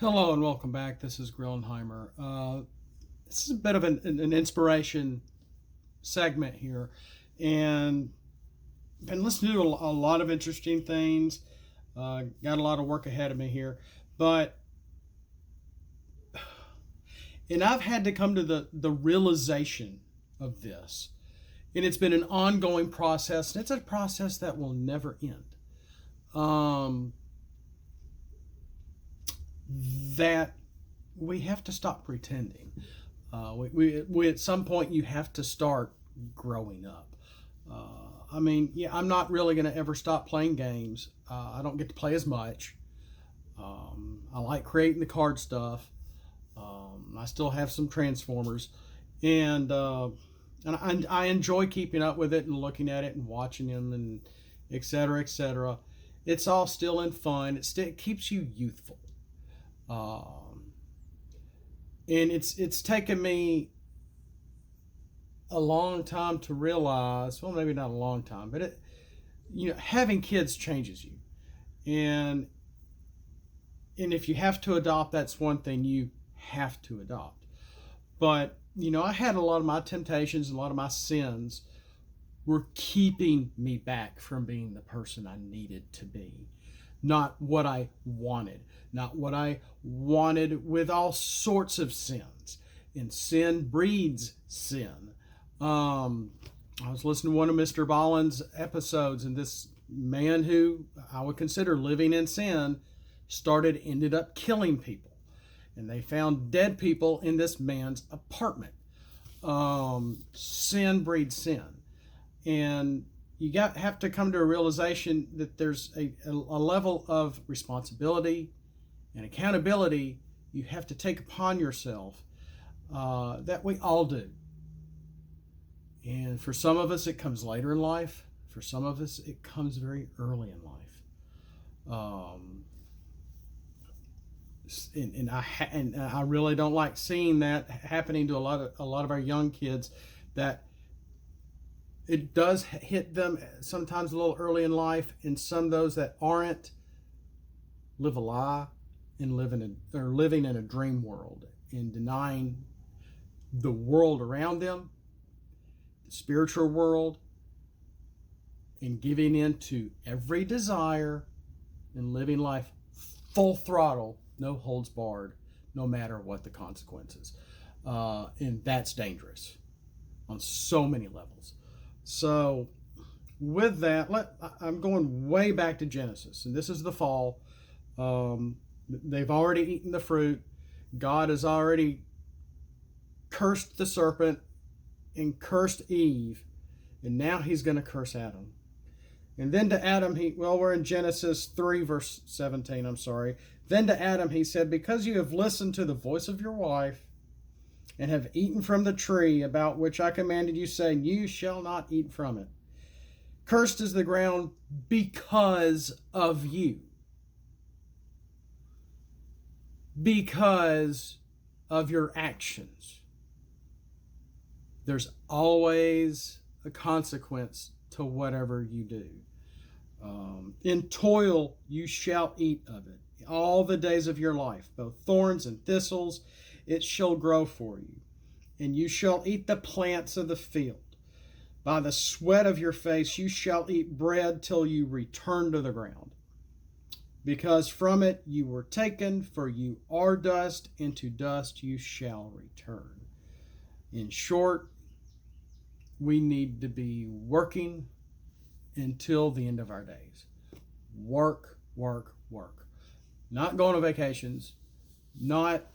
Hello and welcome back. This is Grillenheimer. This is a bit of an inspiration segment here, and been listening to a lot of interesting things. Got a lot of work ahead of me here, and I've had to come to the realization of this, and it's been an ongoing process, and it's a process that will never end. That we have to stop pretending. We at some point you have to start growing up. I'm not really going to ever stop playing games. I don't get to play as much. I like creating the card stuff. I still have some Transformers, and I enjoy keeping up with it and looking at it and watching them and et cetera, et cetera. It's all still in fun. It keeps you youthful. And it's taken me a long time to realize, well, maybe not a long time, but having kids changes you. And if you have to adopt, that's one thing you have to adopt. But, I had a lot of my temptations and a lot of my sins were keeping me back from being the person I needed to be. Not what I wanted. Not what I wanted with all sorts of sins. And sin breeds sin. I was listening to one of Mr. Bollin's episodes, and this man who I would consider living in sin ended up killing people. And they found dead people in this man's apartment. Sin breeds sin. And you have to come to a realization that there's a level of responsibility and accountability you have to take upon yourself that we all do. And for some of us, it comes later in life. For some of us, it comes very early in life. And I really don't like seeing that happening to a lot of our young kids, that it does hit them sometimes a little early in life, and some of those that aren't live a lie and living in a dream world and denying the world around them, the spiritual world, and giving in to every desire and living life full throttle, no holds barred, no matter what the consequences. And that's dangerous on so many levels. So with that, I'm going way back to Genesis, and this is the fall. They've already eaten the fruit. God has already cursed the serpent and cursed Eve, and now he's going to curse Adam. And then to Adam, we're in Genesis 3, verse 17, I'm sorry. Then to Adam he said, because you have listened to the voice of your wife, and have eaten from the tree about which I commanded you, saying, you shall not eat from it. Cursed is the ground because of you. Because of your actions. There's always a consequence to whatever you do. In toil you shall eat of it all the days of your life, both thorns and thistles it shall grow for you, and you shall eat the plants of the field. By the sweat of your face you shall eat bread till you return to the ground, because from it you were taken, for you are dust, and to dust you shall return. In short, we need to be working until the end of our days. Work, work, work. Not going on vacations, not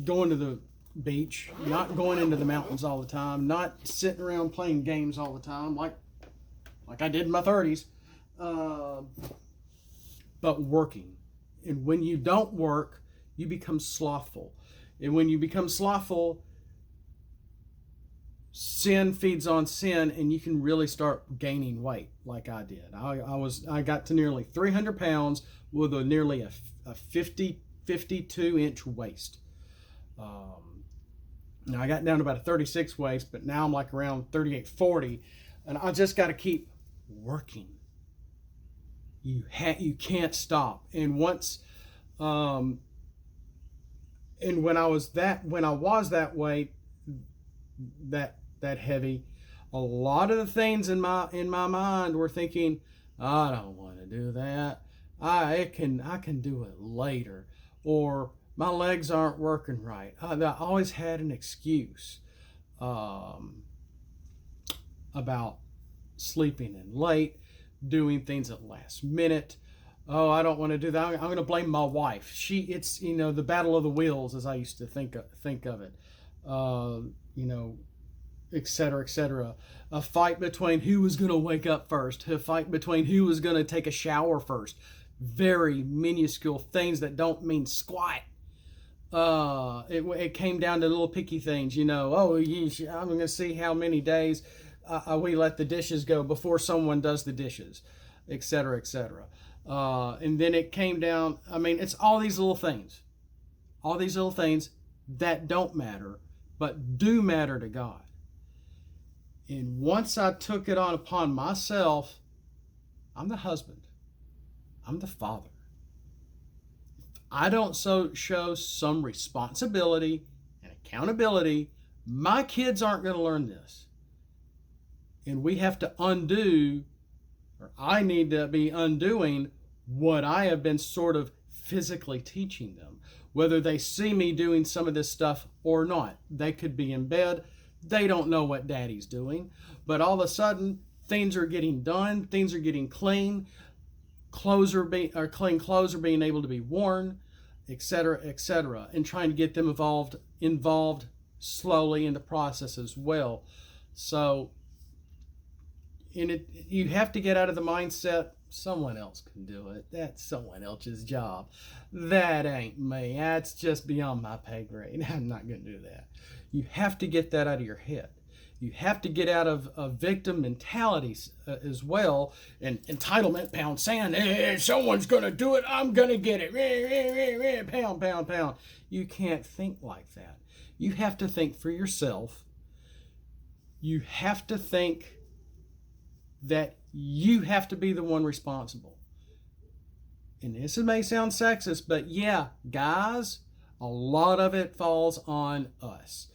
going to the beach, not going into the mountains all the time, not sitting around playing games all the time like I did in my 30s, but working. And when you don't work, you become slothful. And when you become slothful, sin feeds on sin, and you can really start gaining weight like I did. I got to nearly 300 pounds with nearly a 52-inch waist. Now I got down to about a 36 waist, but now I'm like around 38, 40, and I just got to keep working. You can't stop. And once And when I was that way, that heavy, a lot of the things in my mind were thinking, I don't want to do that. I can do it later, or my legs aren't working right. I always had an excuse um, about sleeping in late, doing things at last minute. Oh, I don't want to do that. I'm going to blame my wife. It's the battle of the wheels, as I used to think of it. You know, et cetera, et cetera. A fight between who was going to wake up first. A fight between who was going to take a shower first. Very minuscule things that don't mean squat. It came down to little picky things. Oh, I'm going to see how many days we let the dishes go before someone does the dishes, et cetera, et cetera. And then it came down, it's all these little things that don't matter, but do matter to God. And once I took it on upon myself, I'm the husband, I'm the father. If I don't show some responsibility and accountability, my kids aren't going to learn this. And we have to undo, or I need to be undoing what I have been sort of physically teaching them, whether they see me doing some of this stuff or not. They could be in bed. They don't know what daddy's doing, but all of a sudden things are getting done. Things are getting clean. Clean clothes are being able to be worn, etc., etc., and trying to get them involved slowly in the process as well. So, you have to get out of the mindset someone else can do it. That's someone else's job. That ain't me. That's just beyond my pay grade. I'm not going to do that. You have to get that out of your head. You have to get out of victim mentalities as well, and entitlement, pound sand. Hey, someone's going to do it. I'm going to get it. Pound, pound, pound. You can't think like that. You have to think for yourself. You have to think that you have to be the one responsible. And this may sound sexist, but yeah, guys, a lot of it falls on us.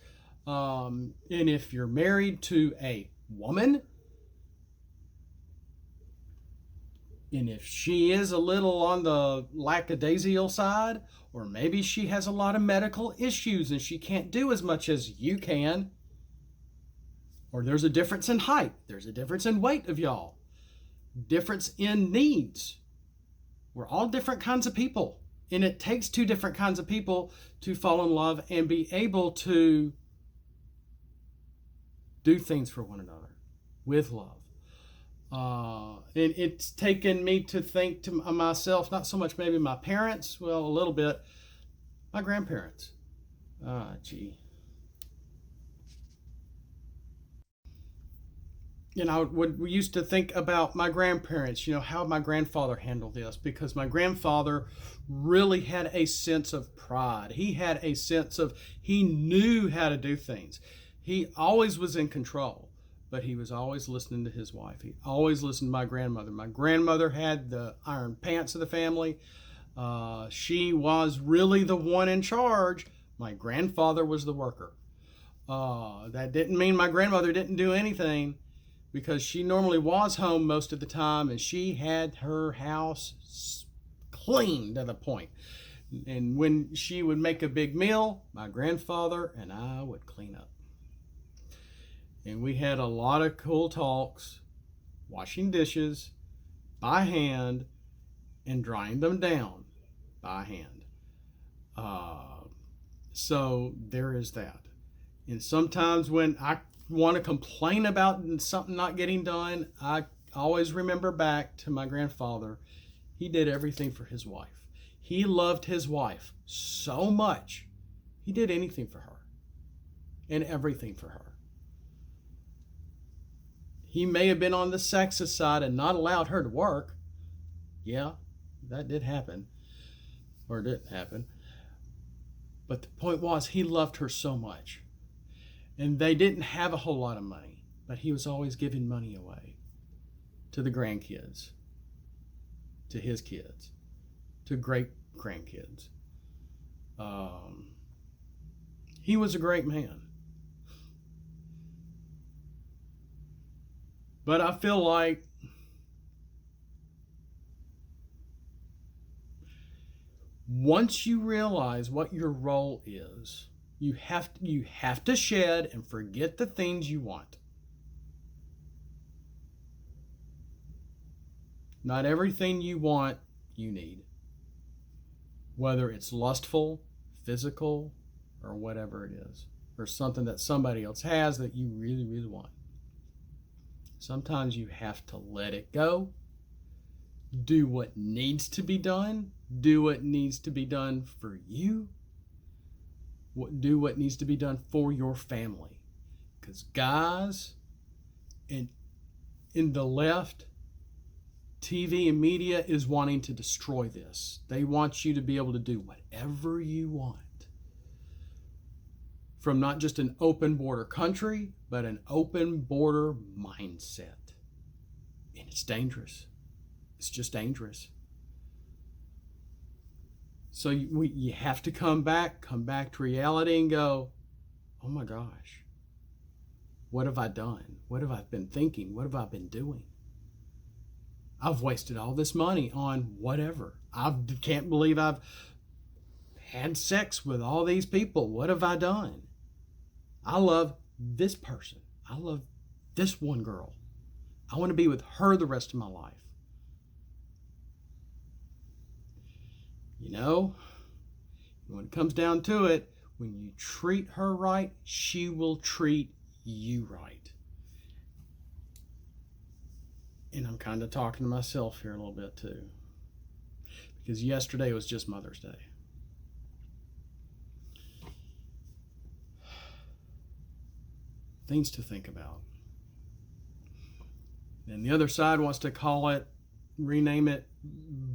And if you're married to a woman, and if she is a little on the lackadaisical side, or maybe she has a lot of medical issues and she can't do as much as you can, or there's a difference in height, there's a difference in weight of y'all, difference in needs. We're all different kinds of people, and it takes two different kinds of people to fall in love and be able to do things for one another with love. And it's taken me to think to myself, not so much maybe my parents, well, a little bit, my grandparents. We used to think about my grandparents, how my grandfather handled this, because my grandfather really had a sense of pride. He had a sense of, he knew how to do things. He always was in control, but he was always listening to his wife. He always listened to my grandmother. My grandmother had the iron pants of the family. She was really the one in charge. My grandfather was the worker. That didn't mean my grandmother didn't do anything, because she normally was home most of the time, and she had her house clean to the point. And when she would make a big meal, my grandfather and I would clean up. And we had a lot of cool talks, washing dishes by hand and drying them down by hand. So there is that. And sometimes when I want to complain about something not getting done, I always remember back to my grandfather. He did everything for his wife. He loved his wife so much. He did anything for her and everything for her. He may have been on the sexist side and not allowed her to work. Yeah, that did happen. Or didn't happen. But the point was, he loved her so much. And they didn't have a whole lot of money, but he was always giving money away to the grandkids, to his kids, to great grandkids. He was a great man. But I feel like once you realize what your role is, you have to shed and forget the things you want. Not everything you want, you need. Whether it's lustful, physical, or whatever it is, or something that somebody else has that you really, really want. Sometimes you have to let it go. Do what needs to be done. Do what needs to be done for you. Do what needs to be done for your family. Because guys, in the left, TV and media is wanting to destroy this. They want you to be able to do whatever you want. From not just an open border country, but an open border mindset. And it's dangerous. It's just dangerous. So you have to come back to reality and go, oh my gosh, what have I done? What have I been thinking? What have I been doing? I've wasted all this money on whatever. I can't believe I've had sex with all these people. What have I done? I love this person. I love this one girl. I want to be with her the rest of my life. You know, when it comes down to it, when you treat her right, she will treat you right. And I'm kind of talking to myself here a little bit too. Because yesterday was just Mother's Day. Things to think about. And the other side wants to rename it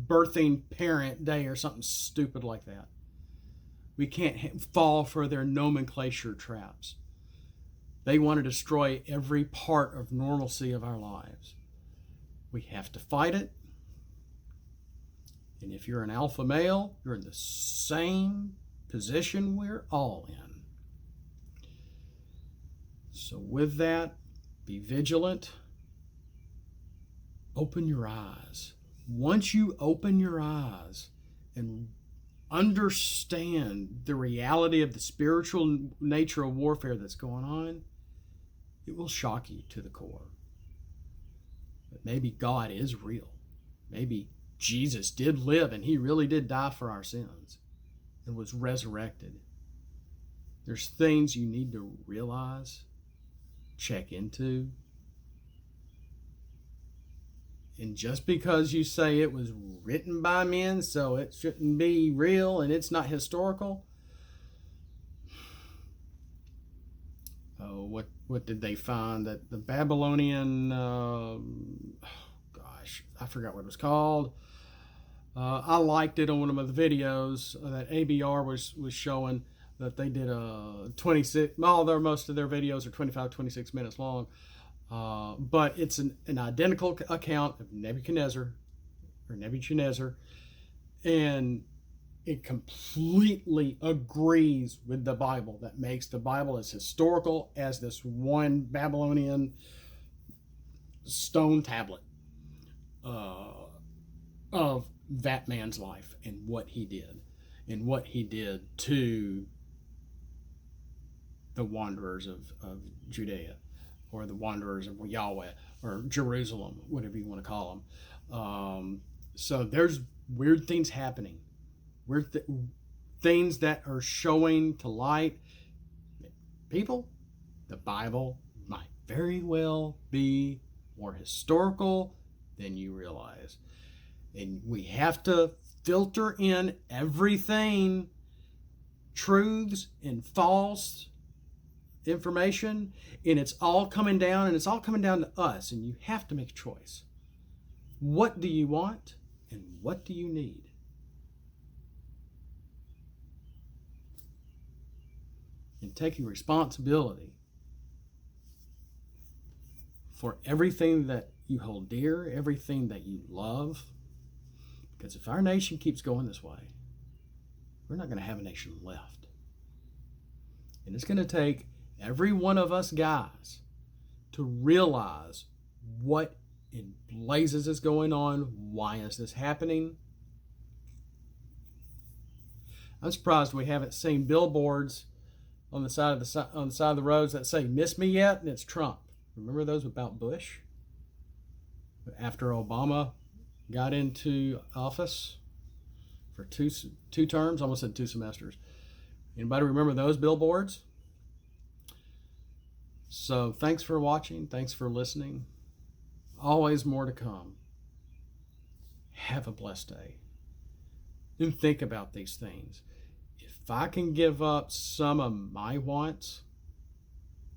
Birthing Parent Day or something stupid like that. We can't fall for their nomenclature traps. They want to destroy every part of normalcy of our lives. We have to fight it. And if you're an alpha male, you're in the same position we're all in. So with that, be vigilant. Open your eyes. Once you open your eyes and understand the reality of the spiritual nature of warfare that's going on, it will shock you to the core. But maybe God is real. Maybe Jesus did live and he really did die for our sins and was resurrected. There's things you need to realize, check into. And just because you say it was written by men, so it shouldn't be real and it's not historical. Oh, what did they find? That the Babylonian, I forgot what it was called. I liked it on one of the videos that ABR was showing, that they did a 26, most of their videos are 25, 26 minutes long. But it's an identical account of Nebuchadnezzar, and it completely agrees with the Bible. That makes the Bible as historical as this one Babylonian stone tablet of that man's life and what he did to the wanderers of Judea, or the wanderers of Yahweh, or Jerusalem, whatever you want to call them. So there's weird things happening. Things that are showing to light. People, the Bible might very well be more historical than you realize. And we have to filter in everything, truths and false information, and it's all coming down to us, and you have to make a choice. What do you want and what do you need? And taking responsibility for everything that you hold dear, everything that you love. Because if our nation keeps going this way, we're not going to have a nation left. And it's going to take every one of us guys to realize what in blazes is going on. Why is this happening? I'm surprised we haven't seen billboards on the side of the roads that say "Miss me yet?" and it's Trump. Remember those about Bush? After Obama got into office for two terms, almost said 2 semesters. Anybody remember those billboards? So thanks for watching. Thanks for listening. Always more to come. Have a blessed day. And think about these things. If I can give up some of my wants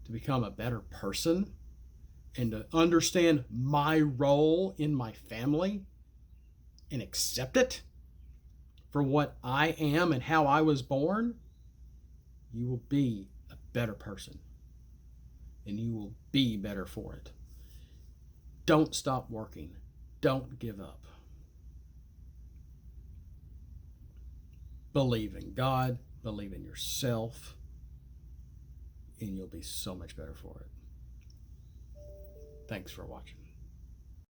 to become a better person and to understand my role in my family and accept it for what I am and how I was born, you will be a better person and you will be better for it. Don't stop working. Don't give up. Believe in God, believe in yourself, and you'll be so much better for it. Thanks for watching.